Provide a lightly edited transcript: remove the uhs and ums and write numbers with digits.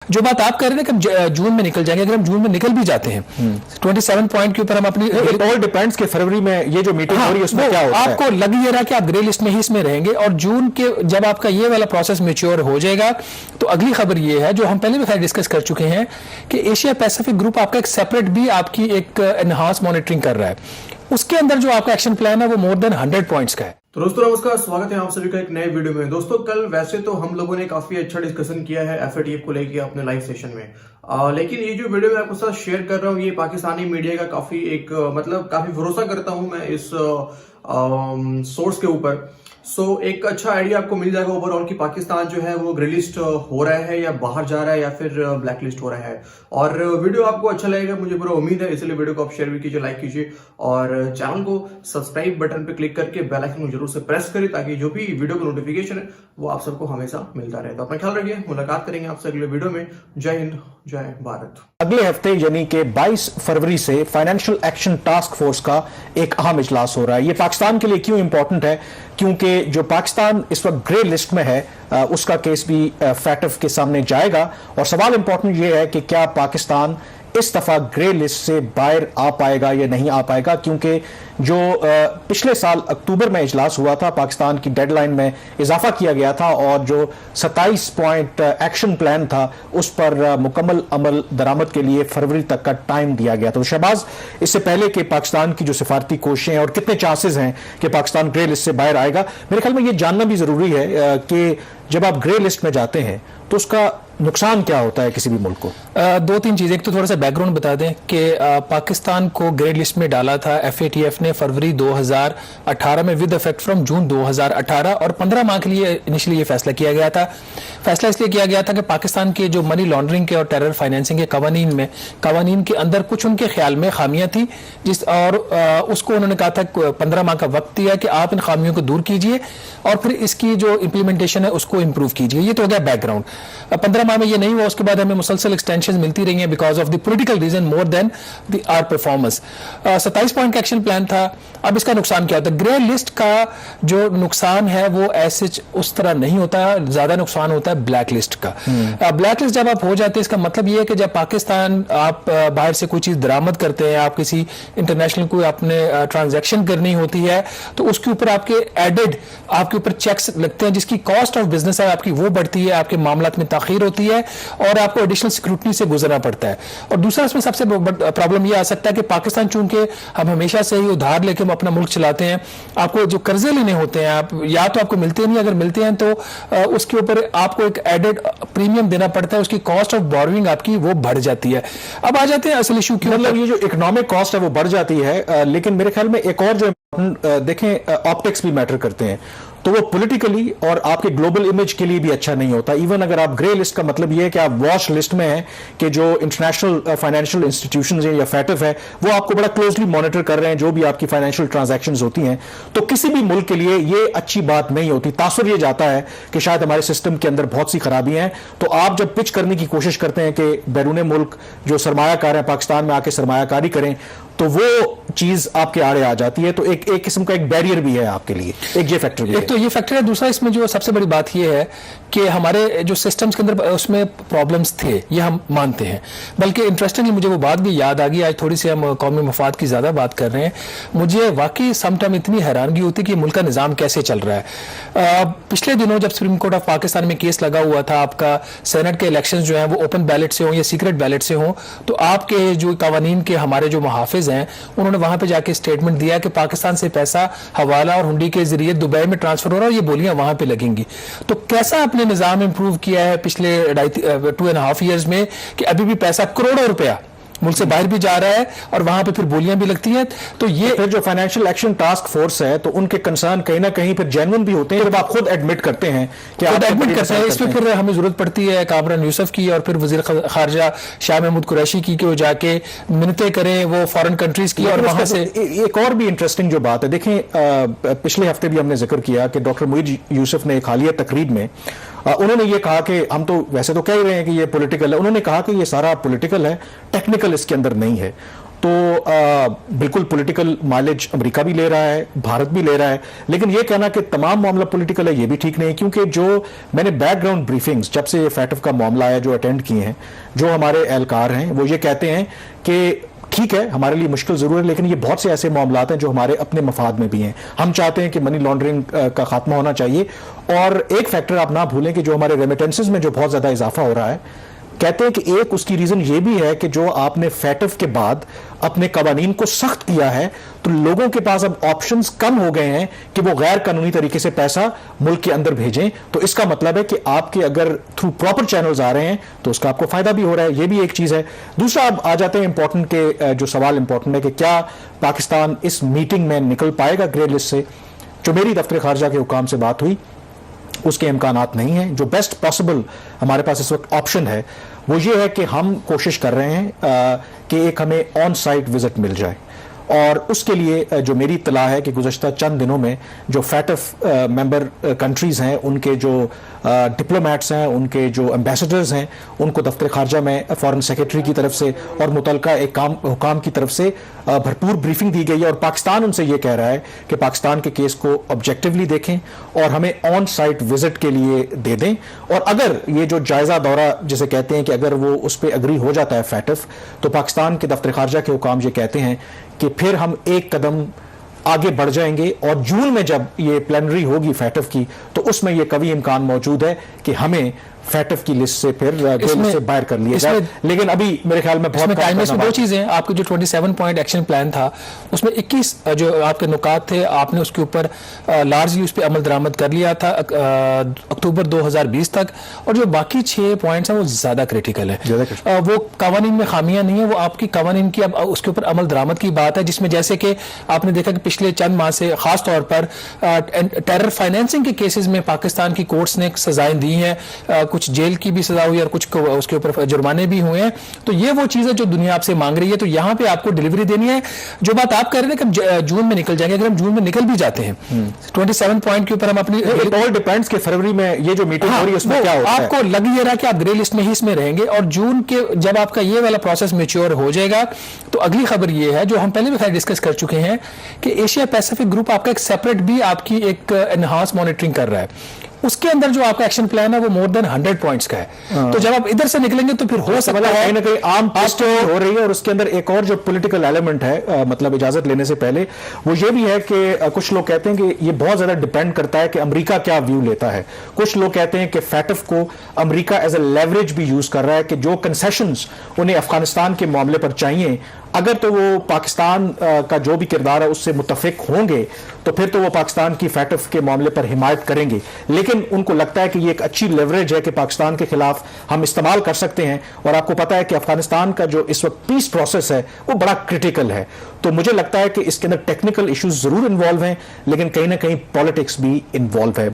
جو بات آپ کہہ رہے ہیں کہ ہم جون میں نکل جائیں گے، اگر ہم جون میں نکل بھی جاتے ہیں 27 پوائنٹ کے اوپر ہم اپنی آل ڈیپینڈس کہ فروری میں یہ جو میٹنگ ہو رہی ہے اس میں کیا ہوتا ہے. آپ کو لگ یہ رہا کہ آپ گرے لسٹ میں ہی اس میں رہیں گے، اور جون کے جب آپ کا یہ والا پروسیس میچور ہو جائے گا تو اگلی خبر یہ ہے جو ہم پہلے بھی خیر ڈسکس کر چکے ہیں کہ ایشیا پیسیفک گروپ آپ کا ایک سیپریٹ بھی آپ کی ایک انہانس مانیٹرنگ کر رہا ہے، اس کے اندر جو آپ کا ایکشن پلان ہے وہ مور دین 100 پوائنٹس کا ہے. تو دوستو نمسکار، سواگت ہے آپ سبھی کا ایک نئے ویڈیو میں. دوستو کل ویسے تو ہم لوگوں نے کافی اچھا ڈسکشن کیا ہے ایف اے ٹی ایف کو لے کے اپنے لائیو سیشن میں، لیکن یہ جو ویڈیو میں آپ کے ساتھ شیئر کر رہا ہوں یہ پاکستانی میڈیا کا کافی کافی بھروسہ کرتا ہوں میں اس سورس کے اوپر. سو ایک اچھا آئیڈیا آپ کو مل جائے گا اوور آل کہ پاکستان جو ہے وہ گرے لسٹ ہو رہا ہے یا باہر جا رہا ہے یا پھر بلیک لسٹ ہو رہا ہے. اور ویڈیو آپ کو اچھا لگے گا مجھے پورا امید ہے، اس لیے ویڈیو کو آپ شیئر بھی کیجیے، لائک کیجیے اور چینل کو سبسکرائب بٹن پہ کلک کر کے بیل آئکن کو ضرور سے پریس کریں تاکہ جو بھی ویڈیو کا نوٹیفیکیشن ہے وہ آپ سب کو ہمیشہ ملتا رہے. تو اپنا خیال رکھیے، ملاقات کریں گے آپ سے اگلے ویڈیو میں. جے ہند، جے بھارت. اگلے ہفتے یعنی کہ 22 فروری سے فائنینشیل ایکشن ٹاسک فورس کا ایک اہم اجلاس ہو رہا ہے. یہ پاکستان کے لیے کیوں امپورٹنٹ ہے؟ کیونکہ جو پاکستان اس وقت گرے لسٹ میں ہے اس کا کیس بھی فیٹف کے سامنے جائے گا، اور سوال امپورٹنٹ یہ ہے کہ کیا پاکستان اس دفعہ گرے لسٹ سے باہر آ پائے گا یا نہیں آ پائے گا. کیونکہ جو پچھلے سال اکتوبر میں اجلاس ہوا تھا پاکستان کی ڈیڈ لائن میں اضافہ کیا گیا تھا، اور جو 27 پوائنٹ ایکشن پلان تھا اس پر مکمل عمل درآمد کے لیے فروری تک کا ٹائم دیا گیا تھا. تو شہباز، اس سے پہلے کہ پاکستان کی جو سفارتی کوششیں ہیں اور کتنے چانسز ہیں کہ پاکستان گرے لسٹ سے باہر آئے گا، میرے خیال میں یہ جاننا بھی ضروری ہے کہ جب آپ گرے لسٹ میں جاتے ہیں تو اس کا نقصان کیا ہوتا ہے کسی بھی ملک کو. دو تین چیزیں. ایک تو تھوڑا سا بیک گراؤنڈ بتا دیں کہ پاکستان کو گرے لسٹ میں ڈالا تھا ایف اے ٹی ایف نے فروری 2018 میں ود افیکٹ فرام جون 2018، اور 15 ماہ کے لیے انیشلی یہ فیصلہ کیا گیا تھا. فیصلہ اس لیے کیا گیا تھا کہ پاکستان کے جو منی لانڈرنگ کے اور ٹیرر فائنینسنگ کے قوانین کے اندر کچھ ان کے خیال میں خامیاں تھیں، اور اس کو انہوں نے کہا تھا 15 ماہ کا وقت دیا کہ آپ ان خامیوں کو دور کیجئے اور پھر اس کی جو امپلیمنٹیشن ہے اس کو امپروو کیجئے. یہ تو ہو گیا بیک گراؤنڈ. 15 ماہ میں یہ نہیں ہوا، اس کے بعد ہمیں مسلسل ایکسٹینشن ملتی رہی ہیں because of the political reason more than their performance. 27 point کا ایکشن پلان تھا. اب اس کا نقصان کیا ہوتا ہے؟ گرے لسٹ کا جو نقصان ہے وہ ایسے اس طرح نہیں ہوتا، زیادہ نقصان ہوتا ہے بلیک لسٹ کا. بلیک لسٹ جب آپ ہو جاتے ہیں اس کا مطلب یہ ہے کہ جب پاکستان آپ باہر سے کوئی چیز درآمد کرتے ہیں، آپ کسی انٹرنیشنل کوئی اپنے ٹرانزیکشن کرنی ہوتی ہے تو اس کے اوپر آپ کے ایڈڈ آپ کے اوپر چیکس لگتے ہیں، جس کی کاسٹ آف بزنس ہے آپ کی وہ بڑھتی ہے، آپ کے معاملات میں تاخیر ہوتی ہے اور آپ کو ایڈیشنل سیکورٹی سے گزرنا پڑتا ہے. اور دوسرا اس میں سب سے پرابلم یہ آ سکتا ہے کہ پاکستان چونکہ ہم ہمیشہ سے ہی ادھار لے کے ہم اپنا ملک چلاتے ہیں، آپ کو جو قرضے لینے ہوتے ہیں آپ یا تو آپ کو ملتے نہیں، اگر ملتے ہیں تو اس کے اوپر آپ کو ایک ایڈڈ پریمیم دینا پڑتا ہے، اس کی کاسٹ آف بوروئنگ آپ کی وہ بڑھ جاتی ہے. اب آ جاتے ہیں اصل ایشو کی، مطلب یہ جو اکنامک کاسٹ ہے وہ بڑھ جاتی ہے، لیکن میرے خیال میں ایک اور جو دیکھیں آپٹکس بھی میٹر کرتے ہیں، تو وہ پولیٹیکلی اور آپ کے گلوبل امیج کے لیے بھی اچھا نہیں ہوتا. ایون اگر آپ گرے لسٹ کا مطلب یہ ہے کہ آپ واش لسٹ میں ہیں کہ جو انٹرنیشنل فائنینشیل انسٹیٹیوشنز ہیں یا فیٹف ہے وہ آپ کو بڑا کلوزلی مانیٹر کر رہے ہیں جو بھی آپ کی فائنینشیل ٹرانزیکشنز ہوتی ہیں، تو کسی بھی ملک کے لیے یہ اچھی بات نہیں ہوتی. تاثر یہ جاتا ہے کہ شاید ہمارے سسٹم کے اندر بہت سی خرابیاں ہیں، تو آپ جب پچ کرنے کی کوشش کرتے ہیں کہ بیرون ملک جو سرمایہ کار ہیں پاکستان میں آ کے سرمایہ کاری کریں تو وہ چیز آپ کے آڑے آ جاتی ہے. تو ایک قسم کا ایک بیریئر بھی ہے آپ کے لیے، ایک یہ فیکٹر بھی ہے. ایک تو یہ فیکٹر ہے، دوسرا اس میں جو سب سے بڑی بات یہ ہے کہ ہمارے جو سسٹمز کے اندر اس میں پرابلمز تھے، یہ ہم مانتے ہیں. بلکہ انٹرسٹنگلی مجھے وہ بات بھی یاد آ گئی، آج تھوڑی سی ہم قومی مفاد کی زیادہ بات کر رہے ہیں، مجھے واقعی سم ٹائم اتنی حیرانگی ہوتی کہ ملک کا نظام کیسے چل رہا ہے. پچھلے دنوں جب سپریم کورٹ آف پاکستان میں کیس لگا ہوا تھا آپ کا سینٹ کے الیکشنز جو ہیں وہ اوپن بیلٹ سے ہوں یا سیکرٹ بیلٹ سے ہوں، تو آپ کے جو قوانین کے ہمارے جو محافظ ہیں انہوں نے وہاں پہ جا کے اسٹیٹمنٹ دیا کہ پاکستان سے پیسہ حوالہ اور ہنڈی کے ذریعے دبئی میں ٹرانسفر ہو رہا ہے، یہ بولیاں وہاں پہ لگیں گی. تو کیسا اپنے نظام امپروو کیا ہے پچھلے 2.5 ایئرز میں کہ ابھی بھی پیسہ کروڑوں روپیہ ملک سے باہر بھی جا رہا ہے اور وہاں پہ پھر بولیاں بھی لگتی ہیں. تو یہ پھر جو فائنینشیل ایکشن ٹاسک فورس ہے تو ان کے کنسرن کہیں نہ کہیں پھر جینون بھی ہوتے ہیں جب آپ خود ایڈمٹ کرتے ہیں کہ خود ایڈمٹ کرتے ہیں. اس میں پھر ہمیں ضرورت پڑتی ہے کامران یوسف کی اور پھر وزیر خارجہ شاہ محمود قریشی کی کہ وہ جا کے منتیں کریں وہ فارن کنٹریز کی. اور وہاں سے ایک اور بھی انٹرسٹنگ جو بات ہے، دیکھیں پچھلے ہفتے بھی ہم نے ذکر کیا کہ ڈاکٹر معید یوسف نے ایک حالیہ تقریر میں انہوں نے یہ کہا کہ ہم تو ویسے تو کہہ رہے ہیں کہ یہ پولیٹیکل ہے، انہوں نے کہا کہ یہ سارا پولیٹیکل ہے، ٹیکنیکل اس کے اندر نہیں ہے. تو بالکل پولیٹیکل مائلیج امریکہ بھی لے رہا ہے, بھارت بھی لے رہا ہے, لیکن یہ کہنا کہ تمام معاملہ پولیٹیکل ہے یہ بھی ٹھیک نہیں, کیونکہ جو میں نے بیک گراؤنڈ بریفنگز جب سے یہ فیٹف کا معاملہ آیا جو اٹینڈ کیے ہیں, جو ہمارے اہلکار ہیں وہ یہ کہتے ہیں کہ ٹھیک ہے ہمارے لیے مشکل ضرور ہے, لیکن یہ بہت سے ایسے معاملات ہیں جو ہمارے اپنے مفاد میں بھی ہیں. ہم چاہتے ہیں کہ منی لانڈرنگ کا خاتمہ ہونا چاہیے, اور ایک فیکٹر آپ نہ بھولیں کہ جو ہمارے ریمیٹنسز میں جو بہت زیادہ اضافہ ہو رہا ہے, کہتے ہیں کہ ایک اس کی ریزن یہ بھی ہے کہ جو آپ نے فیٹف کے بعد اپنے قوانین کو سخت کیا ہے تو لوگوں کے پاس اب آپشنز کم ہو گئے ہیں کہ وہ غیر قانونی طریقے سے پیسہ ملک کے اندر بھیجیں. تو اس کا مطلب ہے کہ آپ کے اگر تھرو پراپر چینلز آ رہے ہیں تو اس کا آپ کو فائدہ بھی ہو رہا ہے, یہ بھی ایک چیز ہے. دوسرا اب آ جاتے ہیں امپورٹنٹ کے جو سوال امپورٹنٹ ہے کہ کیا پاکستان اس میٹنگ میں نکل پائے گا گرے لسٹ سے. جو میری دفتر خارجہ کے حکام سے بات ہوئی اس کے امکانات نہیں ہیں. جو بیسٹ پاسبل ہمارے پاس اس وقت آپشن ہے وہ یہ ہے کہ ہم کوشش کر رہے ہیں کہ ایک ہمیں آن سائٹ وزٹ مل جائے, اور اس کے لیے جو میری اطلاع ہے کہ گزشتہ چند دنوں میں جو فیٹف ممبر کنٹریز ہیں ان کے جو ڈپلومیٹس ہیں, ان کے جو ایمبیسڈرز ہیں, ان کو دفتر خارجہ میں فارن سیکرٹری کی طرف سے اور متعلقہ حکام کی طرف سے بھرپور بریفنگ دی گئی ہے, اور پاکستان ان سے یہ کہہ رہا ہے کہ پاکستان کے کیس کو آبجیکٹیولی دیکھیں اور ہمیں آن سائٹ وزٹ کے لیے دے دیں. اور اگر یہ جو جائزہ دورہ جسے کہتے ہیں کہ اگر وہ اس پہ اگری ہو جاتا ہے فیٹف, تو پاکستان کے دفتر خارجہ کے حکام یہ کہتے ہیں کہ پھر ہم ایک قدم آگے بڑھ جائیں گے, اور جون میں جب یہ پلینری ہوگی فیٹف کی تو اس میں یہ قوی امکان موجود ہے کہ ہمیں فیٹف کی لسٹ سے پھر سے باہر کر لیا جائے. لیکن ابھی میرے خیال میں بہت ٹائم میں دو چیزیں, آپ کے جو 27 پوائنٹ ایکشن پلان تھا اس میں 21 جو آپ کے نکات تھے آپ نے اس کے اوپر لارجلی اس پہ عمل درآمد کر لیا تھا اکتوبر 2020 تک, اور جو باقی 6 پوائنٹس ہیں وہ زیادہ کریٹیکل ہے. وہ قوانین میں خامیاں نہیں ہیں, وہ آپ کی قوانین کی اب اس کے اوپر عمل درآمد کی بات ہے, جس میں جیسے کہ آپ نے دیکھا کہ پچھلے چند ماہ سے خاص طور پر ٹیرر فائنینسنگ کے کیسز میں پاکستان کی کورٹس نے سزائیں دی ہیں, کچھ جیل کی بھی سزا ہوئی اور کچھ اس کے اوپر جرمانے بھی ہوئے ہیں. تو یہ وہ چیز ہے جو دنیا آپ سے مانگ رہی ہے, تو یہاں پہ آپ کو ڈیلیوری دینی ہے. جو بات آپ کہہ رہے ہیں کہ ہم جون میں نکل جائیں گے, اگر ہم جون میں نکل بھی جاتے ہیں 27 پوائنٹ کے اوپر ہم اپنی آل ڈیپینڈس کہ فروری میں یہ جو میٹنگ ہو رہی ہے اس میں کیا ہوتا ہے. آپ کو لگ یہ رہا کہ آپ گرے لسٹ میں ہی اس میں رہیں گے, اور جون کے جب آپ کا یہ والا پروسیس میچور ہو جائے گا تو اگلی خبر یہ ہے جو ہم پہلے بھی خیر ڈسکس کر چکے ہیں کہ ایشیا پیسیفک گروپ آپ کا ایک سیپریٹ بھی آپ کی ایک انہانس مانیٹرنگ کر رہا ہے. اس کے اندر جو آپ کا ایکشن پلان ہے وہ مور دین 100 پوائنٹس کا ہے. تو جب آپ ادھر سے نکلیں گے تو پھر ہو سکتا ہے کہیں نہ کہیں عام ٹیسٹنگ ہو رہی ہے, اور اس کے اندر ایک اور جو پولیٹیکل ایلیمنٹ ہے مطلب اجازت لینے سے پہلے وہ یہ بھی ہے کہ کچھ لوگ کہتے ہیں کہ یہ بہت زیادہ ڈیپینڈ کرتا ہے کہ امریکہ کیا ویو لیتا ہے. کچھ لوگ کہتے ہیں کہ فیٹف کو امریکہ ایز اے لیوریج بھی یوز کر رہا ہے کہ جو کنسیشنز انہیں افغانستان کے معاملے پر چاہیے اگر تو وہ پاکستان کا جو بھی کردار ہے اس سے متفق ہوں گے تو پھر تو وہ پاکستان کی فیٹف کے معاملے پر حمایت کریں گے. لیکن ان کو لگتا ہے کہ یہ ایک اچھی لیوریج ہے کہ پاکستان کے خلاف ہم استعمال کر سکتے ہیں, اور آپ کو پتا ہے کہ افغانستان کا جو اس وقت پیس پروسیس ہے وہ بڑا کرٹیکل ہے. تو مجھے لگتا ہے کہ اس کے اندر ٹیکنیکل ایشوز ضرور انوالو ہیں, لیکن کہیں نہ کہیں پالیٹکس بھی انوالو ہے.